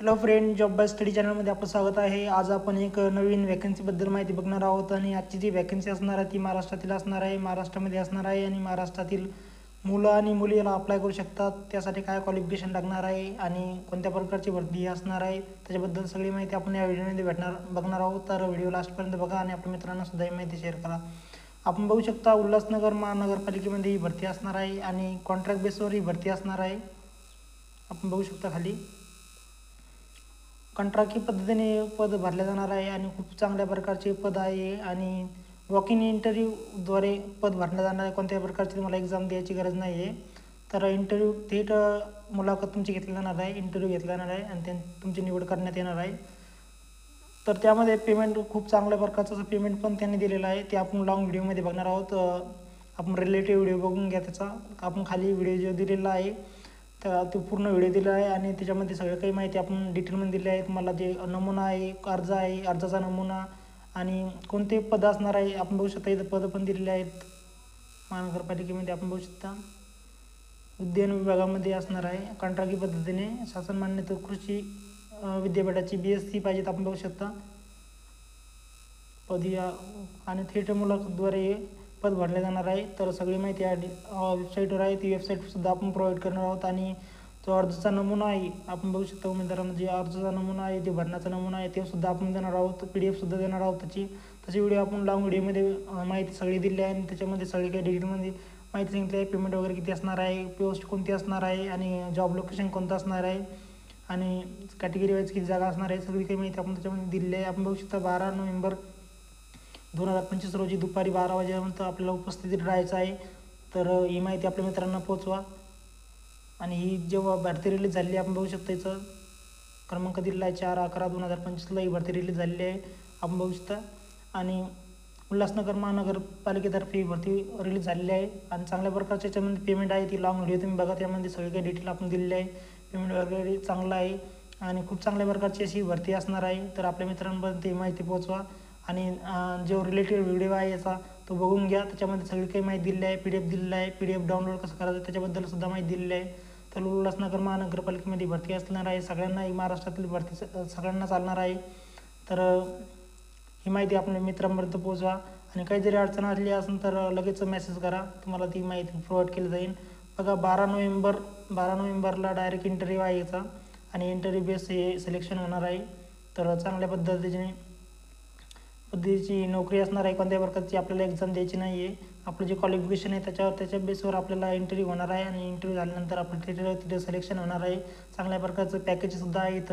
Hello friend, job by study चॅनलमध्ये आपलं स्वागत आहे। आज आपण एक नवीन वॅकन्सीबद्दल माहिती बघणार आहोत आणि आजची जी वॅकन्सी असणार आहे ती महाराष्ट्रातील असणार आहे, महाराष्ट्रामध्ये असणार आहे आणि महाराष्ट्रातील मुलं आणि मुली याला अप्लाय करू शकतात। त्यासाठी काय क्वालिफिकेशन लागणार आहे आणि कोणत्या प्रकारची भरती असणार आहे त्याच्याबद्दल सगळी माहिती आपण या व्हिडिओमध्ये बघणार आहोत। तर व्हिडिओ लास्टपर्यंत बघा आणि आपल्या मित्रांना सुद्धा ही माहिती शेअर करा। आपण बघू शकता उल्हासनगर महानगरपालिकेमध्ये ही भरती असणार आहे आणि कॉन्ट्रॅक्ट बेसवर ही भरती असणार आहे। आपण बघू शकता खाली कंत्राटी पद्धतीने पद भरले जाणार आहे आणि खूप चांगल्या प्रकारचे पद आहे आणि वॉक इन इंटरव्ह्यूद्वारे पद भरलं जाणार आहे। कोणत्याही प्रकारची तुम्हाला एक्झाम द्यायची गरज नाही आहे। तर इंटरव्ह्यू थेट मुलाखत तुमची घेतली जाणार आहे, इंटरव्ह्यू घेतला जाणार आहे आणि तुमची निवड करण्यात येणार आहे। तर त्यामध्ये पेमेंट खूप चांगल्या प्रकारचं पेमेंट पण त्यांनी दिलेलं आहे, ते आपण लॉंग व्हिडिओमध्ये बघणार आहोत। आपण रिलेटिव्ह व्हिडिओ बघून घ्या त्याचा। आपण खाली व्हिडिओ जो दिलेला आहे तर तो पूर्ण व्हिडिओ दिला आहे आणि त्याच्यामध्ये सगळं काही माहिती आपण डिटेलमध्ये दिली आहे। तुम्हाला जे नमुना आहे, अर्ज आहे, अर्जाचा नमुना आणि कोणते पद असणार आहे आपण बघू शकता। इथं पद पण दिलेले आहेत महानगरपालिकेमध्ये। आपण बघू शकता उद्यान विभागामध्ये असणार आहे। कंत्राटी पद्धतीने शासन मान्यता कृषी विद्यापीठाची BSc पाहिजेत आपण बघू शकता पदी आणि थेट मुलाखतद्वारे पद भरले जाणार आहे। तर सगळी माहिती या वेबसाईटवर आहे, ती वेबसाईटसुद्धा आपण प्रोव्हाइड करणार आहोत आणि जो अर्जाचा नमुना आहे आपण बघू शकता उमेदवारांना जे अर्जाचा नमुना आहे, जे भरण्याचा नमुना आहे ते सुद्धा आपण देणार आहोत, PDF सुद्धा देणार आहोत तशी व्हिडिओ आपण लॉंग व्हिडिओमध्ये माहिती सगळी दिली आहे आणि त्याच्यामध्ये सगळी काही डिटेलमध्ये माहिती सांगितली आहे। पेमेंट वगैरे किती असणार आहे, पोस्ट कोणती असणार आहे आणि जॉब लोकेशन कोणतं असणार आहे आणि कॅटेगरी वाईज किती जागा असणार आहे, सगळी काही माहिती आपण त्याच्यामध्ये दिलेली आहे। आपण बघू शकता 12 नोव्हेंबर 2025 रोजी दुपारी 12 वाजेपर्यंत आपल्याला उपस्थितीत राहायचं आहे। तर ही माहिती आपल्या मित्रांना पोचवा आणि ही जेव्हा भरती रिलीज झाली आपण बघू शकता याचं क्रमांक दिलेला आहे 4/11/2025 ही भरती रिलीज झालेली आहे आपण बघू शकता आणि उल्हासनगर महानगरपालिकेतर्फे ही भरती रिलीज झालेली आहे आणि चांगल्या प्रकारच्या याच्यामध्ये पेमेंट आहे। ती लॉंग व्हिडिओ तुम्ही बघा, त्यामध्ये सगळे काही डिटेल आपण दिलेले आहे। पेमेंट वगैरे चांगलं आहे आणि खूप चांगल्या प्रकारची अशी भरती असणार आहे। तर आपल्या मित्रांपर्यंत ही माहिती पोचवा आणि जो रिलेटेड व्हिडिओ आहे याचा तो बघून घ्या, त्याच्यामध्ये सगळी काही माहिती दिलेली आहे, PDF दिलेला आहे। PDF डाउनलोड कसं करायचं त्याच्याबद्दल सुद्धा माहिती दिलेली आहे। तर उल्हासनगर महानगरपालिकेमध्ये भरती असणार आहे, सगळ्यांना ही महाराष्ट्रातील भरती सगळ्यांना चालणार आहे। तर ही माहिती आपल्या मित्रांपर्यंत पोचवा आणि काही जरी अडचण आली असेल तर लगेच मेसेज करा, तुम्हाला ती माहिती प्रोव्हाइड केली जाईल। बघा 12 नोव्हेंबरला डायरेक्ट इंटरव्ह्यू आहे याचा आणि इंटरव्ह्यू बेस हे सिलेक्शन होणार आहे। तर चांगल्या पद्धतीची नोकरी असणार आहे, कोणत्याही प्रकारची आपल्याला एक्झाम द्यायची नाही आहे। आपलं जे क्वालिफिकेशन आहे त्याच्या बेसवर आपल्याला इंटरव्ह्यू होणार आहे आणि इंटरव्ह्यू झाल्यानंतर आपलं तिथे सिलेक्शन होणार आहे। चांगल्या प्रकारचं पॅकेजसुद्धा आहे इथं।